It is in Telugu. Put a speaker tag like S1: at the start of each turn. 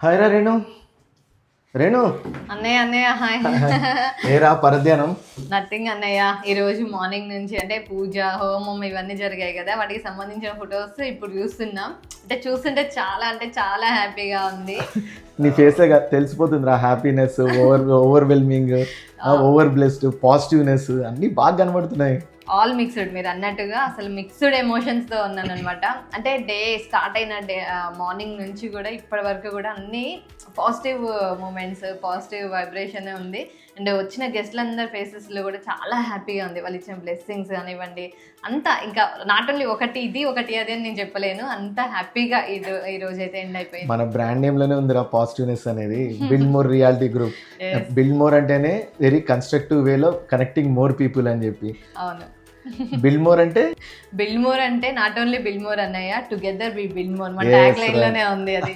S1: హాయ్ రా రేణు. రేణు
S2: అన్నయ్య హాయ్.
S1: ఏరా పరధ్యానం.
S2: నథింగ్ అన్నయ్య, ఈరోజు మార్నింగ్ నుంచి అంటే పూజ హోమం ఇవన్నీ జరిగాయి కదా, వాటికి సంబంధించిన ఫొటోస్ ఇప్పుడు చూస్తున్నాం. అంటే చూస్తుంటే చాలా హ్యాపీగా ఉంది.
S1: నీ ఫేసే తెలిసిపోతుంది రా, happiness, overwhelming, over blessed, positiveness అన్నీ బాగా కనబడుతున్నాయి.
S2: ఆల్ మిక్స్డ్, మీరు అన్నట్టుగా అసలు మిక్స్డ్ ఎమోషన్స్తో ఉన్నాను అనమాట. అంటే డే స్టార్ట్ అయిన మార్నింగ్ నుంచి కూడా ఇప్పటి వరకు కూడా అన్ని పాజిటివ్ మూమెంట్స్, పాజిటివ్ వైబ్రేషన్ ఉంది. అండ్ వచ్చిన గెస్ట్లందరి ఫేసెస్లో కూడా చాలా హ్యాపీగా ఉంది. వాళ్ళు ఇచ్చిన బ్లెస్సింగ్స్ కానివ్వండి, అంతా ఇంకా నాట్ ఓన్లీ ఒకటి అది అని నేను చెప్పలేను, అంత హ్యాపీగా ఈ రోజు అయితే ఎండ్ అయిపోయింది.
S1: మన బ్రాండ్ నేమ్లోనే ఉంది రా పాజిటివ్నెస్ అనేది. Build more reality group. Build more అంటేనే వెరీ కన్స్ట్రక్టివ్ వేలో కనెక్టింగ్ మోర్ పీపుల్ అని చెప్పి.
S2: అవును.
S1: బిల్డ్ మోర్
S2: అంటే నాట్ ఓన్లీ బిల్డ్ మోర్ అన్నయ్య, టుగెదర్ వి బిల్డ్ మోర్, మన ట్యాగ్ లైన్ లోనే ఉంది అది.